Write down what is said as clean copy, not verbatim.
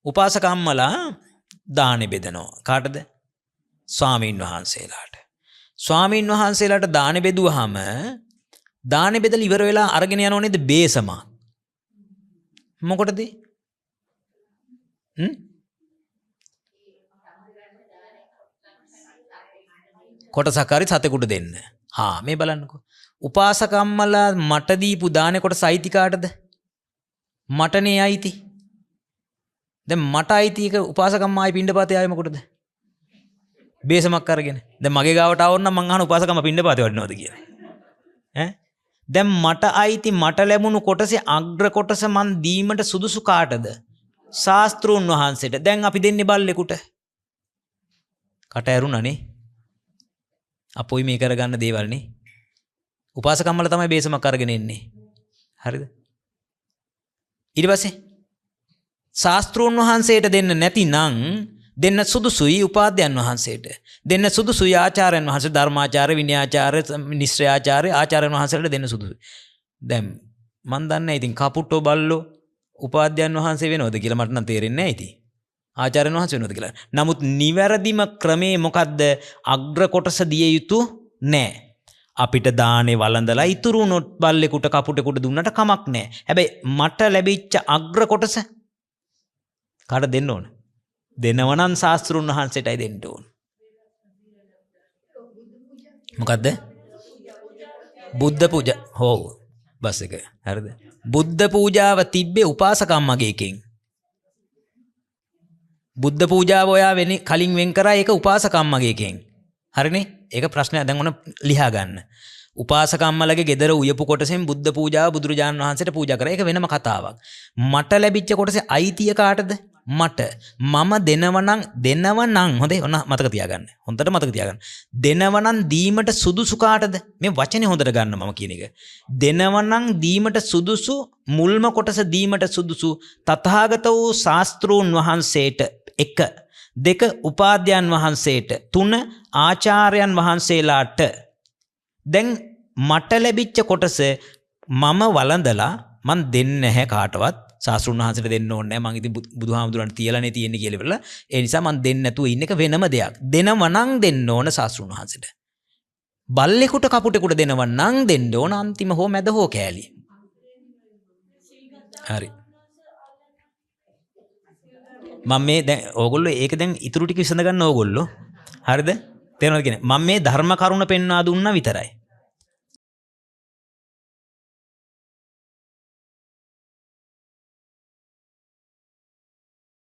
උපාසකම්මලා දානෙ බෙදනවා. කාටද? ස්වාමීන් වහන්සේලාට. ස්වාමීන් වහන්සේලාට දානෙ බෙදුවාම දානෙ බෙදලා ඉවර වෙලා අරගෙන යනව නේද බේසම? මොකටද? කොටසක් හරි සතෙකුට දෙන්න. මේ බලන්නකෝ. උපාසකම්මලා මට දීපු දානේ කොටස අයිති කාටද? මටනේ අයිති. දැන් මට අයිති එක උපාසකම්මා ආයි පිණ්ඩපාතේ ආවේ මොකටද? බේසමක් අරගෙන. දැන් මගේ ගාවට ආවොත් නම් මං අහන උපාසකම්ම පිණ්ඩපාතේ වඩිනවද කියලා. දැන් මට අයිති මට ලැබුණු කොටසේ අග්‍ර කොටස මන් දීමට සුදුසු කාටද? ශාස්ත්‍රූන් වහන්සේට. දැන් අපි දෙන්නේ බල්ලෙකුට. කට ඇරුණානේ. අපොයි මේ කරගන්න දේවල් නේ. උපාසකම්මල තමයි බේසමක් අරගෙන ඉන්නේ. හරිද? ඊට පස්සේ ශාස්ත්‍රූන් වහන්සේට දෙන්න නැතිනම් දෙන්න සුදුසුයි උපාධ්‍යයන් වහන්සේට. දෙන්න සුදුසුයි ආචාර්යයන් වහන්සේ ධර්මාචාර්ය විනයාචාර්ය නිශ්චයාචාර්ය ආචාර්යයන් වහන්සේලාට දෙන්න සුදුසුයි. දැන් මන් දන්නේ ඉතින් කපුට්ටෝ බල්ලෝ උපාධ්‍යයන් වහන්සේ වෙනවද කියලා මට නම් තේරෙන්නේ නැහැ ඉතින්. ආචාර්යයන් වහන්සේ වෙනවද කියලා. නමුත් නිවැරදිම ක්‍රමේ මොකද්ද? අග්‍ර කොටස දිය යුතු නැහැ. අපිට දානේ වළඳලා ඉතුරු උනොත් බල්ලෙකුට කපුටෙකුට දුන්නට කමක් නැහැ. හැබැයි මට ලැබිච්ච අග්‍ර කොටස කාට දෙන්න ඕන? දෙනවනම් ශාස්ත්‍රුන් වහන්සේටයි දෙන්න ඕන. මොකද්ද? බුද්ධ පූජා. හොව්. බස් එක. හරිද? බුද්ධ පූජාව තිබ්බේ උපාසකම්මගේ එකෙන්. බුද්ධ පූජාව ඔයා කලින් වෙන් කරා ඒක උපාසකම්මගේ එකෙන්. හරිනේ? ඒක ප්‍රශ්නයක්. දැන් ඔන්න ලියා ගන්න. උපාසකම්මලගේ ගෙදර උයපු කොටසෙන් බුද්ධ පූජාව බුදුරජාණන් වහන්සේට පූජා කරා. ඒක වෙනම කතාවක්. මට ලැබිච්ච කොටසේ අයිතිය කාටද? මට. මම දෙනවනම් හොඳේ ඔන්න මතක තියාගන්න. හොඳට මතක තියාගන්න. දෙනවනම් දීමට සුදුසු කාටද? මේ වචනේ හොඳට ගන්න මම කියන එක. දෙනවනම් දීමට සුදුසු මුල්ම කොටස දීමට සුදුසු තථාගත වූ ශාස්ත්‍රූන් වහන්සේට 1 2 උපාධ්‍යයන් වහන්සේට 3 ආචාර්යයන් වහන්සේලාට. දැන් මට ලැබිච්ච කොටස මම වළඳලා මන් දෙන්නේ නැහැ කාටවත්. ශාස්ත්‍රඥ වහන්සේට දෙන්න ඕනේ නැහැ. මං ඉතින් බුදුහාමුදුරන්ට තියලානේ තියෙන්නේ කියලා ඉවරලා. ඒ නිසා මං දෙන්නේ නැතුව ඉන්න එක වෙනම දෙයක්. දෙනවනම් දෙන්න ඕන ශාස්ත්‍රඥ වහන්සේට. බල්ලෙකුට කපුටෙකුට දෙනවනම් දෙන්න ඕන අන්තිම හෝ මැද හෝ කෑලි. හරි. මම මේ දැන් ඕගොල්ලෝ ඒක දැන් ඉතුරු ටික විසඳ ගන්න ඕගොල්ලෝ. හරිද? තේරෙනවද කියන්නේ? මම මේ ධර්ම කරුණ පෙන්වා දුන්නා විතරයි.